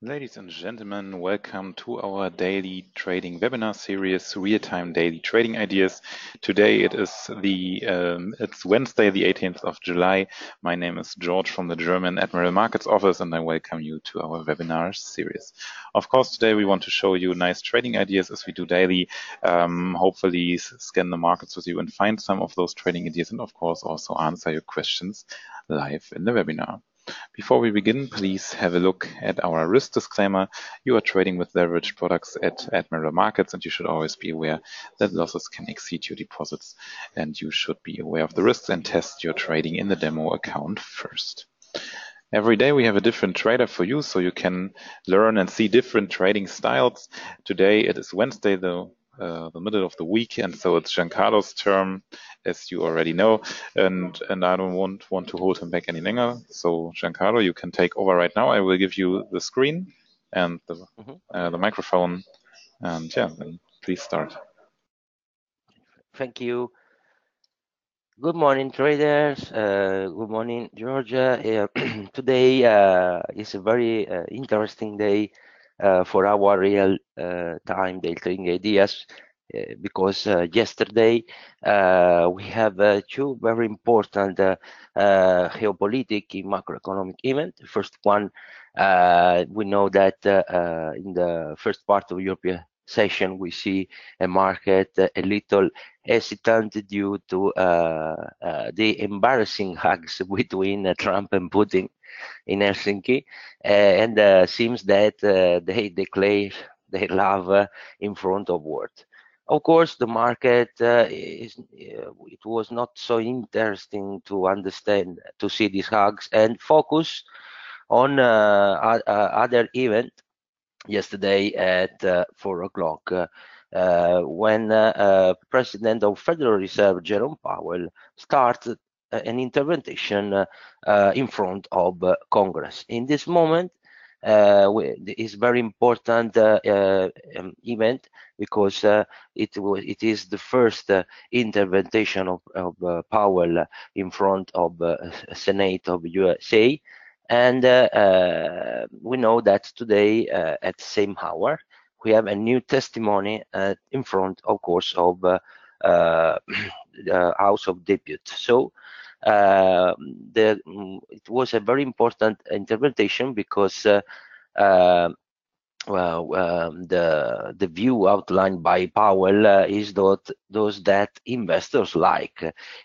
Ladies and gentlemen, welcome to our daily trading webinar series, Real-Time Daily Trading Ideas. Today it's Wednesday, the 18th of July. My name is George from the German Admiral Markets office, and I welcome you to our webinar series. Of course, today we want to show you nice trading ideas as we do daily. Hopefully scan the markets with you and find some of those trading ideas, and of course also answer your questions live in the webinar. Before we begin, please have a look at our risk disclaimer. You are trading with leveraged products at Admiral Markets, and you should always be aware that losses can exceed your deposits, and you should be aware of the risks and test your trading in the demo account first. Every day we have a different trader for you, so you can learn and see different trading styles. Today it is Wednesday, the middle of the week, and so it's Giancarlo's turn, as you already know, and I don't want to hold him back any longer. So Giancarlo, you can take over right now. I will give you the screen and the microphone, and yeah, then please start. Thank you. Good morning, traders. Good morning, Georgia. Today is a very interesting day for our real-time day trading ideas because yesterday we have two very important geopolitical macroeconomic events. The first one, we know that in the first part of European session, we see a market a little hesitant due to the embarrassing hugs between Trump and Putin in Helsinki, and seems that they declare their love in front of world. Of course, the market it was not so interesting to understand, to see these hugs and focus on other event yesterday at 4 o'clock when President of Federal Reserve Jerome Powell started an intervention in front of Congress. In this moment, it's very important event because it is the first intervention of Powell in front of Senate of USA. And we know that today at the same hour, we have a new testimony in front, of course, of the House of Deputies. So it was a very important interpretation because the view outlined by Powell is that investors like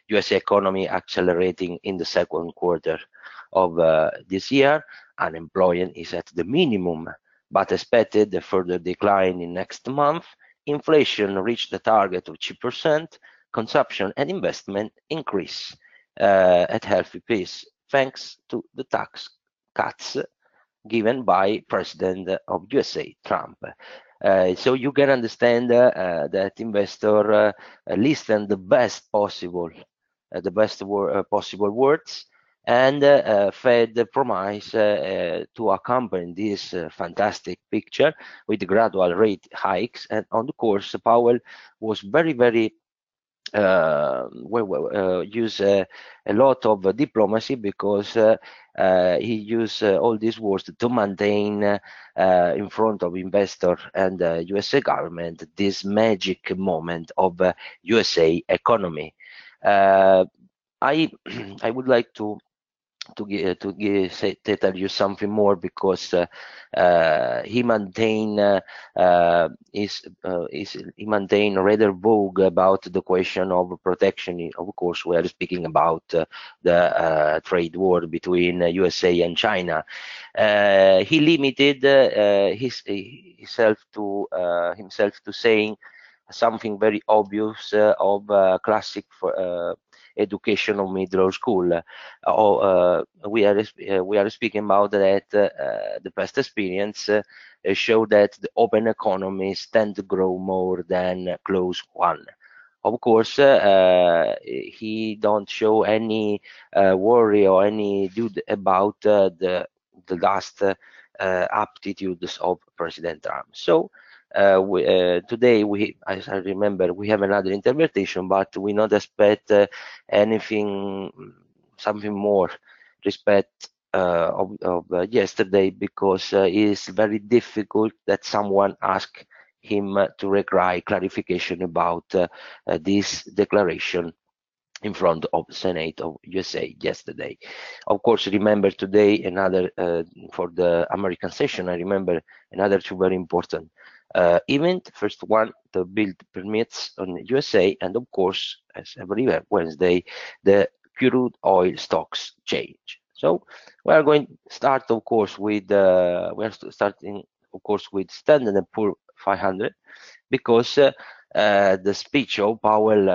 U.S. economy accelerating in the second quarter of this year. Unemployment is at the minimum, but expected a further decline in next month. Inflation reached the target of 2%. Consumption and investment increase at healthy pace, thanks to the tax cuts given by President of USA, Trump. So you can understand that investor listen the best possible, possible words, and Fed promise to accompany this fantastic picture with gradual rate hikes. And on the course, Powell was very use a lot of diplomacy because he used all these words to maintain in front of investor and USA government this magic moment of USA economy. I would like to tell you something more because he maintain rather vogue about the question of protection. Of course, we are speaking about the trade war between USA and China. He limited himself to saying something very obvious of classic education of middle school. We are speaking about that the past experience show that the open economies tend to grow more than closed one. Of course, he don't show any worry or any doubt about the last aptitudes of President Trump. So today, as I remember, we have another interpretation, but we not expect something more respect yesterday, because it's very difficult that someone ask him to reply clarification about this declaration in front of Senate of USA yesterday. Of course, remember today another for the American session. I remember another two very important event. First one, the build permits on USA, and of course, as every Wednesday, the crude oil stocks change. So we are going to start, of course, with starting, of course, with Standard & Poor 500, because the speech of Powell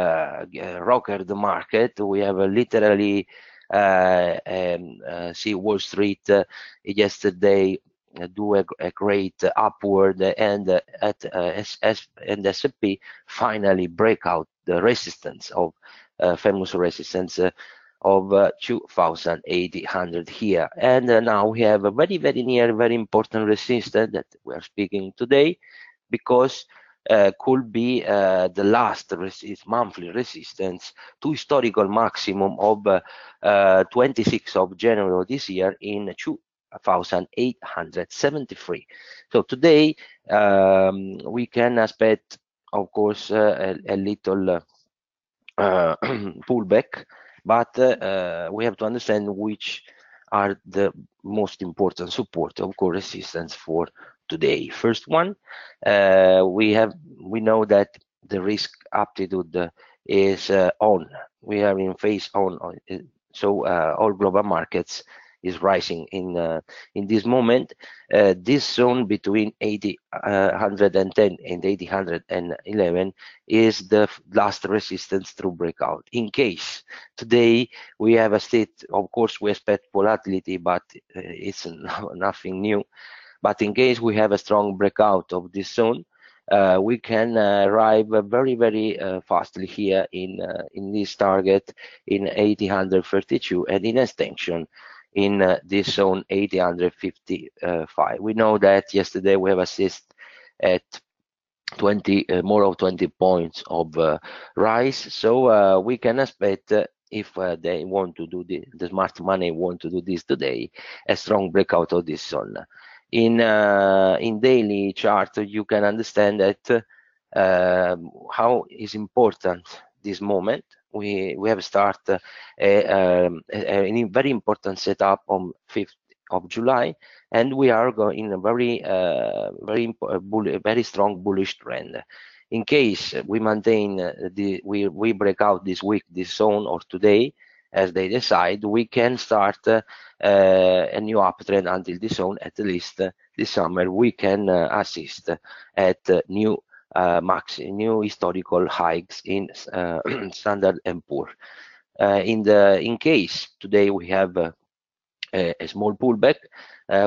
rocked the market. We have literally see Wall Street yesterday do a great upward, and at and S&P finally break out the resistance of famous resistance of 2,800 here, and now we have a very near very important resistance that we are speaking today, because could be the last monthly resistance to historical maximum of 26th of January of this year in 2,873. So today we can expect, of course, a little pullback, but we have to understand which are the most important support, of course, resistance for today. First one, we know that the risk aptitude is on. We are in phase on. So all global markets is rising in this moment. This zone between 810 and 811 is the last resistance through breakout. In case today we have a state, of course we expect volatility, but it's nothing new. But in case we have a strong breakout of this zone, we can arrive very fastly here in this target in 832, and in extension in this zone 855. We know that yesterday we have assist at 20 more of 20 points of rise, so we can expect if they want to do the smart money want to do this today, a strong breakout of this zone. In daily chart, you can understand that how is important this moment. We have started a very important setup on 5th of July, and we are going in a very strong bullish trend. In case we maintain we break out this week, this zone, or today, as they decide, we can start a new uptrend until this zone. At least this summer we can assist at new new historical hikes in Standard and Poor. In case today we have a small pullback,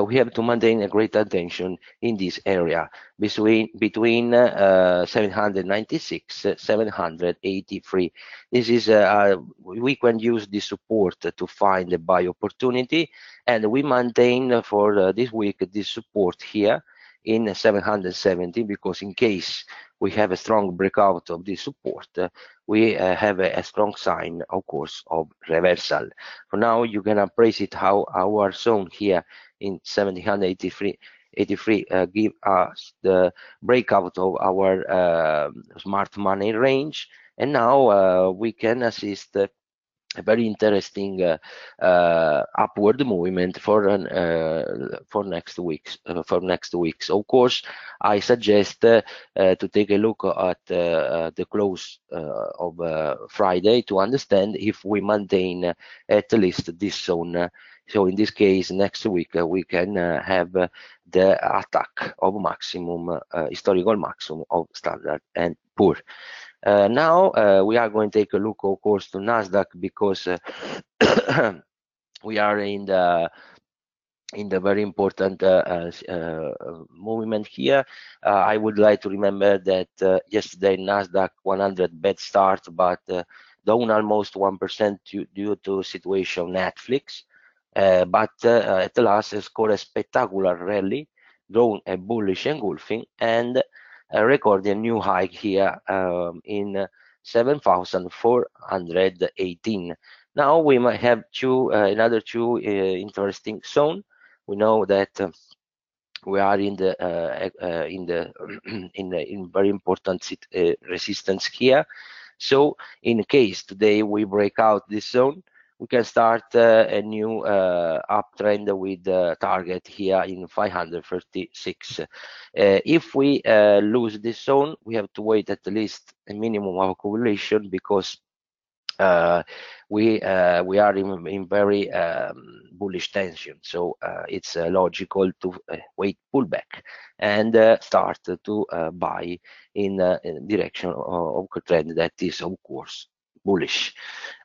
we have to maintain a great attention in this area between 796 783. This is we can use this support to find a buy opportunity, and we maintain for this week this support here in 770, because in case we have a strong breakout of this support, we have a strong sign, of course, of reversal. For now, you can appreciate how our zone here in 783 give us the breakout of our smart money range, and now we can assist a very interesting upward movement for next weeks. Of course, I suggest to take a look at the close of Friday to understand if we maintain at least this zone. So in this case, next week we can have the attack of maximum, historical maximum of Standard and Poor. Now we are going to take a look, of course, to Nasdaq, because we are in the very important movement here. I would like to remember that yesterday Nasdaq 100 bad start, but down almost 1% due to situation Netflix. But at last scored a spectacular rally, drawn a bullish engulfing, and recording a new high here in 7,418. Now we might have another two interesting zone. We know that we are in the in very important resistance here. So in case today we break out this zone, we can start a new uptrend with target here in 536. If we lose this zone, we have to wait at least a minimum of accumulation, because we are in very bullish tension. So it's logical to wait pullback and start to buy in direction of a trend that is of course bullish,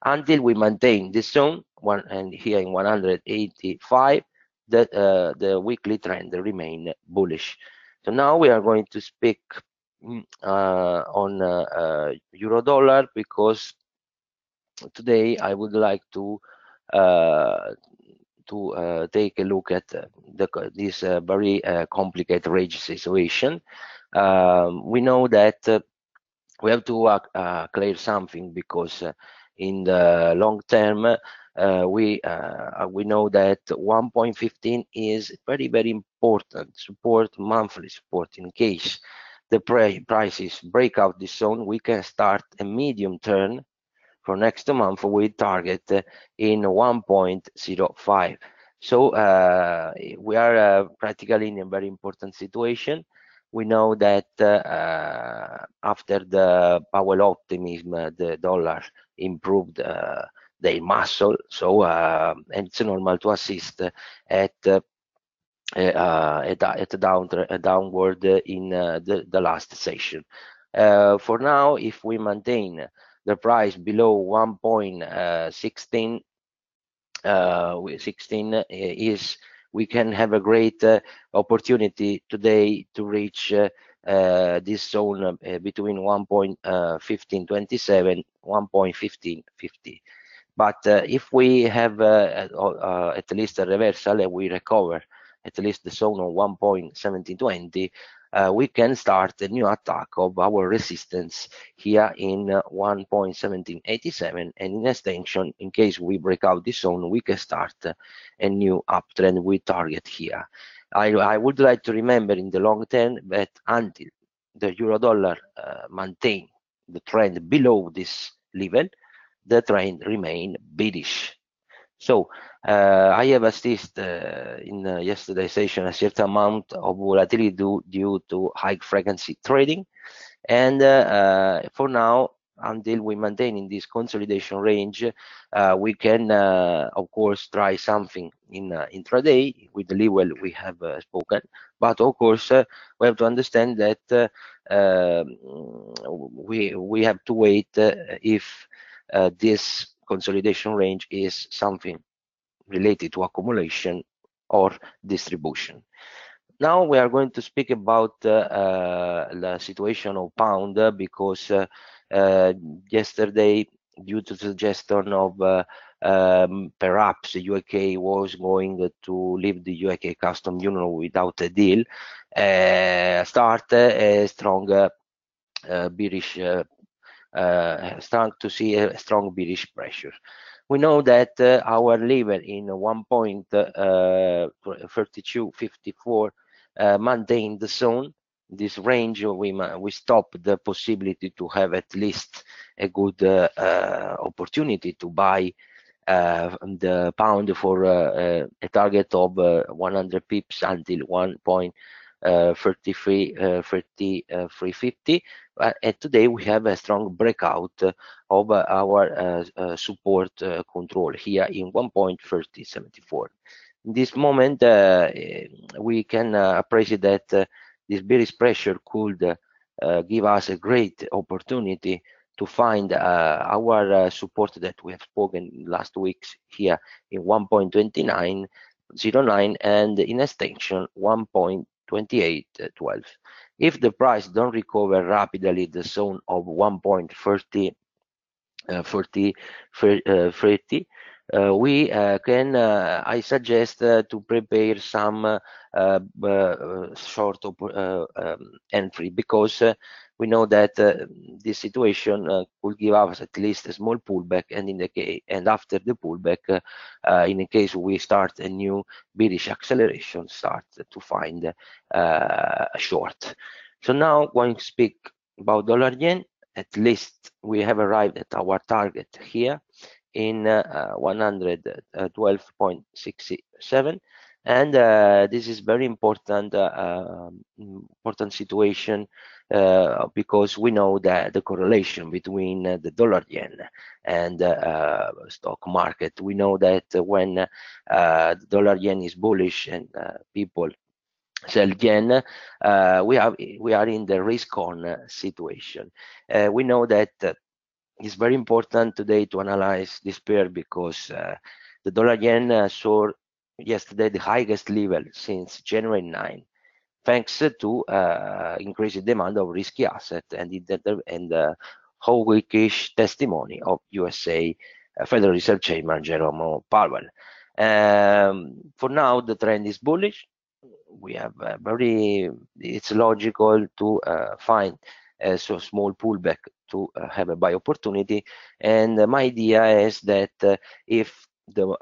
until we maintain this zone and here in 185, that the weekly trend remain bullish. So now we are going to speak on euro dollar, because today I would like to take a look at this very complicated range situation. We know that we have to clear something, because in the long term we know that 1.15 is very important support, monthly support. In case the prices break out this zone, we can start a medium term for next month with target in 1.05. So we are practically in a very important situation. We know that after the Powell optimism, the dollar improved their muscle. So and it's normal to assist at a downward in the last session. For now, if we maintain the price below 1.16, 16 is, we can have a great opportunity today to reach this zone between 1.1527, 1.1550. But if we have at least a reversal and we recover at least the zone of 1.1720, we can start a new attack of our resistance here in 1.1787, and in extension, in case we break out this zone, we can start a new uptrend with target here. I would like to remember in the long term that until the euro dollar maintain the trend below this level, the trend remain bearish. So I have assisted in yesterday's session a certain amount of volatility due to high frequency trading, and for now, until we maintain in this consolidation range, we can of course try something in intraday with the level we have spoken. But of course we have to understand that we have to wait if this consolidation range is something related to accumulation or distribution. Now we are going to speak about the situation of pound, because yesterday, due to suggestion of perhaps UK was going to leave the UK custom union without a deal, start a strong bearish, starting to see a strong bearish pressure. We know that our level in 1.3254 maintain the zone. This range, we stop the possibility to have at least a good opportunity to buy the pound for a target of 100 pips until 1.3350. And today we have a strong breakout of our support control here in 1.3074. In this moment, we can appreciate that this bearish pressure could give us a great opportunity to find our support that we have spoken last weeks here in 1.2909, and in extension 1.2812. If the price don't recover rapidly the zone of 1.30, I suggest to prepare some short entry, because we know that this situation could give us at least a small pullback, and after the pullback, in case we start a new bearish acceleration, start to find a short. So now going to speak about dollar yen. At least we have arrived at our target here in 112.67, and this is very important situation, because we know that the correlation between the dollar yen and stock market. We know that when the dollar yen is bullish and people sell yen, we are in the risk on situation. We know that it's very important today to analyze this pair, because the dollar yen saw yesterday the highest level since January 9, thanks to increased demand of risky asset and hawkish testimony of USA Federal Reserve Chairman Jerome Powell. For now, the trend is bullish. We have it's logical to find a small pullback to have a buy opportunity, and my idea is that if the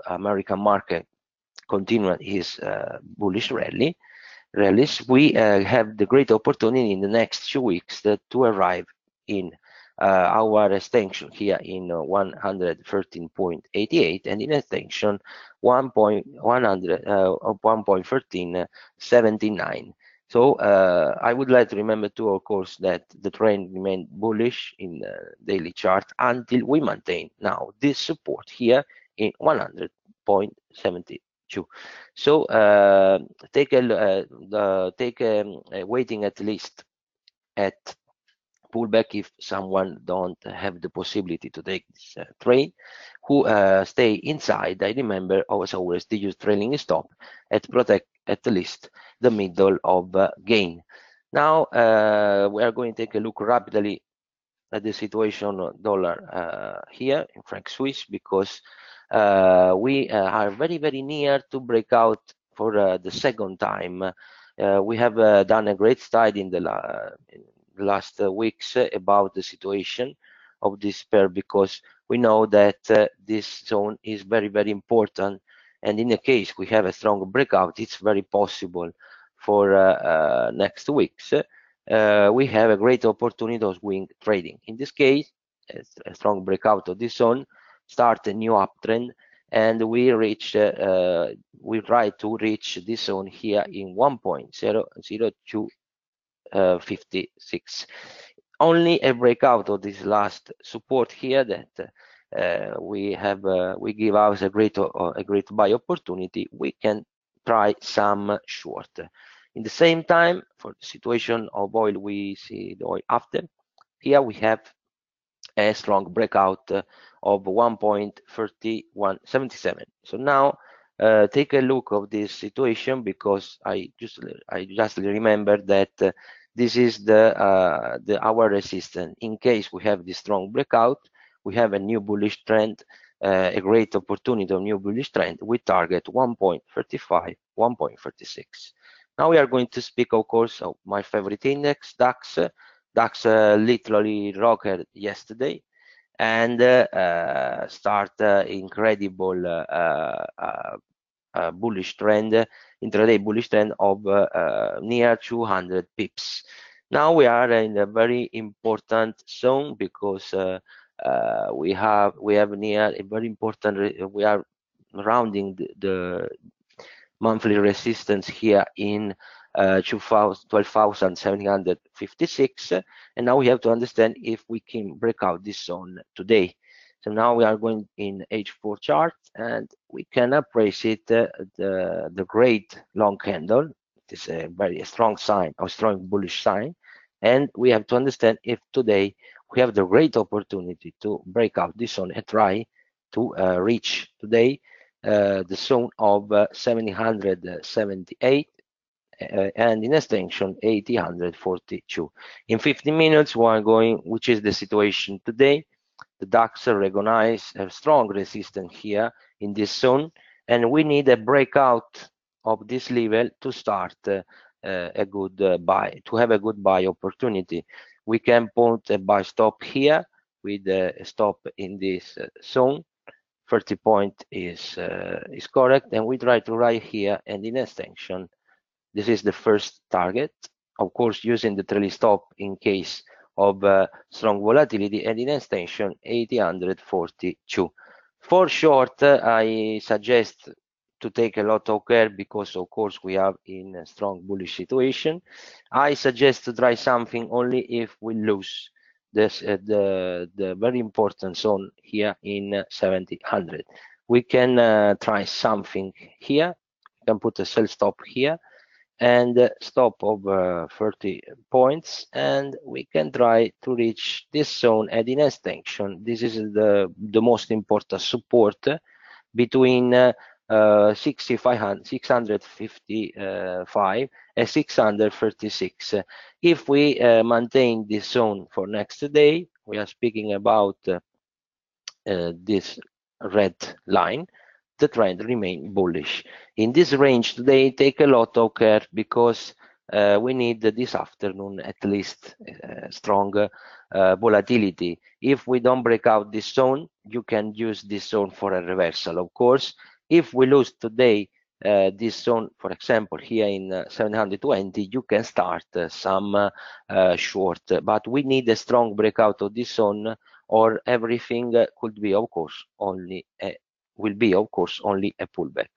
American market continue his bullish rallies, we have the great opportunity in the next 2 weeks to arrive in our extension here in 113.88, and in extension 1.1379. So I would like to remember too, of course, that the trend remained bullish in the daily chart until we maintain now this support here in 100.72. So take a waiting at least at pullback if someone don't have the possibility to take this trade, who stay inside. I remember, as always, to use trailing stop and protect at least the middle of gain. Now we are going to take a look rapidly at the situation of dollar here in franc Swiss, because we are very near to break out for the second time. We have done a great study in the last weeks about the situation of this pair, because we know that this zone is very important, and in the case we have a strong breakout, it's very possible for next weeks we have a great opportunity of swing trading. In this case, a strong breakout of this zone, start a new uptrend, and we try to reach this zone here in 1.00256. Only a breakout of this last support here that we give us a great buy opportunity. We can try some short. In the same time, for the situation of oil, we see the oil after. Here we have a strong breakout of 1.3177. So now take a look of this situation, because I just remember that this is our resistance. In case we have this strong breakout, we have a new bullish trend, a great opportunity of new bullish trend. We target 1.35, 1.36. Now we are going to speak, of course, of my favorite index, DAX. DAX literally rocked yesterday and start incredible bullish trend, intraday bullish trend of near 200 pips. Now we are in a very important zone, because we have near a very important. We are rounding the monthly resistance here in 12,756, and now we have to understand if we can break out this zone today. So now we are going in H4 chart, and we can appreciate the great long candle. It is a very strong sign, a strong bullish sign, and we have to understand if today we have the great opportunity to break out this zone and try to reach today the zone of 778 and in extension 842. In 15 minutes we are going, which is the situation today. the DAX recognize a strong resistance here in this zone, and we need a breakout of this level to start a good buy, to have a good buy opportunity. We can put a buy stop here with a stop in this zone. 30 point is correct, and we try to write here and in extension. This is the first target, of course, using the trailing stop in case of strong volatility, and in extension 842. For short, I suggest to take a lot of care because, of course, we are in a strong bullish situation. I suggest to try something only if we lose this the very important zone here in 700. We can try something here. We can put a sell stop here and stop over 30 points, and we can try to reach this zone at in extension. This is the most important support between 655 and 636. If we maintain this zone for next day, we are speaking about this red line, the trend remain bullish. In this range today, take a lot of care because we need this afternoon at least strong volatility. If we don't break out this zone, you can use this zone for a reversal, of course. If we lose today this zone, for example, here in 720, you can start some short, but we need a strong breakout of this zone, or everything could be, of course, only will be, of course, only a pullback.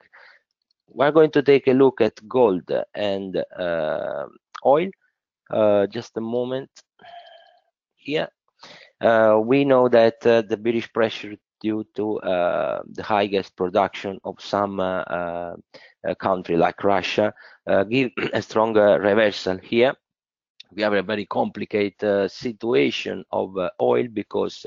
We're going to take a look at gold and oil. Just a moment here. We know that the bearish pressure due to the highest production of some country like Russia give a stronger reversal here. We have a very complicated situation of oil because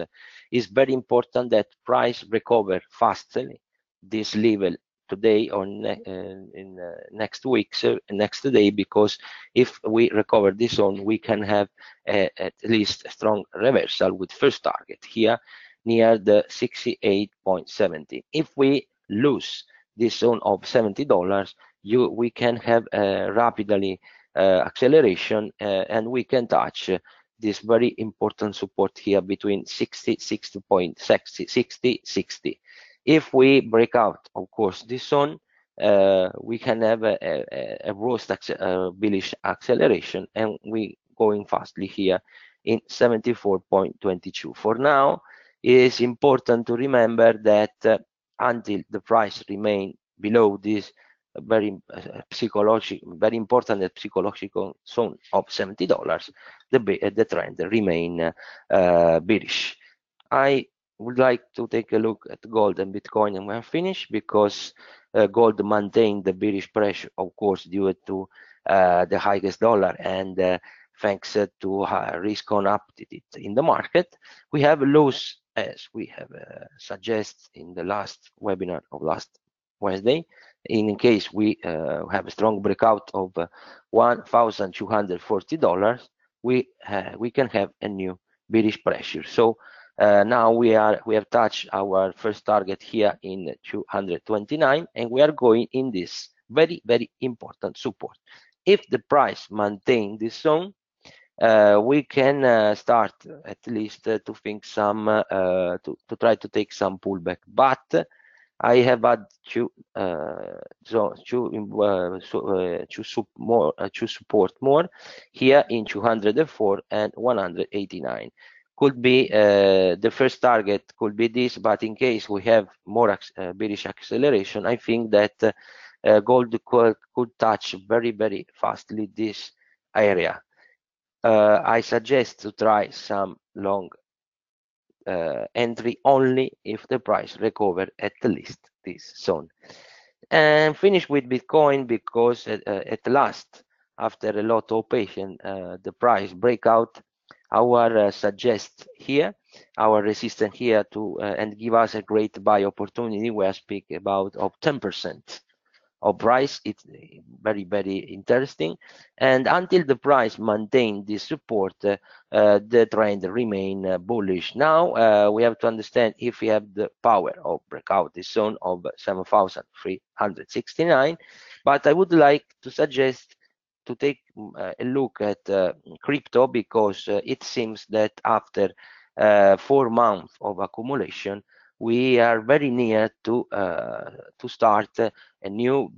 it's very important that price recover fastly this level today or in next week, so next day, because if we recover this zone, we can have at least a strong reversal with first target here near the 68.70. If we lose this zone of $70, we can have rapidly acceleration and we can touch this very important support here between 60. If we break out, of course, this zone, we can have a bullish acceleration, and we going fastly here in 74.22. For now, it is important to remember that until the price remain below this very important psychological zone of $70, the trend remain bearish. I would like to take a look at gold and Bitcoin, and we're finished because gold maintained the bearish pressure, of course, due to the highest dollar and thanks to risk on appetite in the market. We have lost, as we have suggested in the last webinar of last Wednesday, in case we have a strong breakout of $1,240, we can have a new bearish pressure. So now we have touched our first target here in 229, and we are going in this very important support. If the price maintain this zone, we can start at least to think some to try to take some pullback, but I have had to support more here in 204 and 189. Could be the first target could be this, but in case we have more bearish acceleration, I think that gold could touch very fastly this area. I suggest to try some long entry only if the price recover at least this zone. And finish with Bitcoin because at last, after a lot of patience, the price breakout. Our suggest here, our resistance here to and give us a great buy opportunity. We are speaking about of 10% of price. It's very, very interesting. And until the price maintain this support, the trend remain bullish. Now we have to understand if we have the power of breakout the zone of 7,369. But I would like to suggest to take a look at crypto, because it seems that after 4 months of accumulation, we are very near to start a new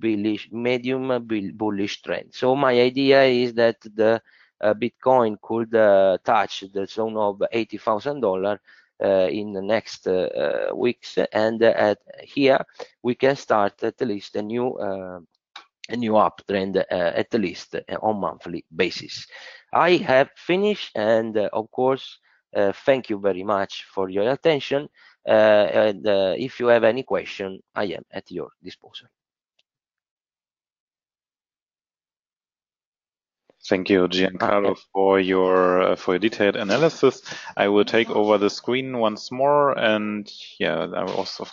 medium bullish trend. So my idea is that the Bitcoin could touch the zone of $80,000 in the next weeks, and here we can start at least a new uptrend, at least on monthly basis. I have finished, and of course, thank you very much for your attention. And if you have any question, I am at your disposal. Thank you, Giancarlo, for your detailed analysis. I will take over the screen once more, and yeah, I also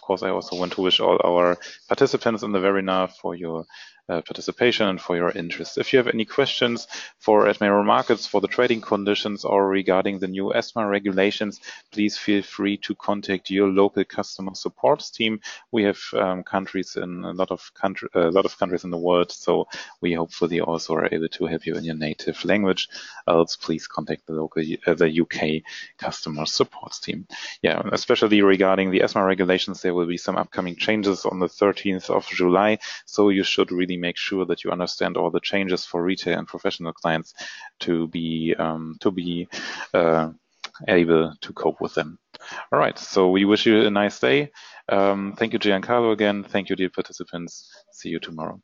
want to wish all our participants in the webinar for your participation and for your interest. If you have any questions for Admiral Markets, for the trading conditions, or regarding the new ESMA regulations, please feel free to contact your local customer support team. We have countries in a lot of countries in the world, so we hopefully also are able to help you in your native language. Else, please contact the local the UK customer support team. Yeah, especially regarding the ESMA regulations, there will be some upcoming changes on the 13th of July. So you should really make sure that you understand all the changes for retail and professional clients to be able to cope with them. All right, so we wish you a nice day. Thank you, Giancarlo, again. Thank you, dear participants. See you tomorrow.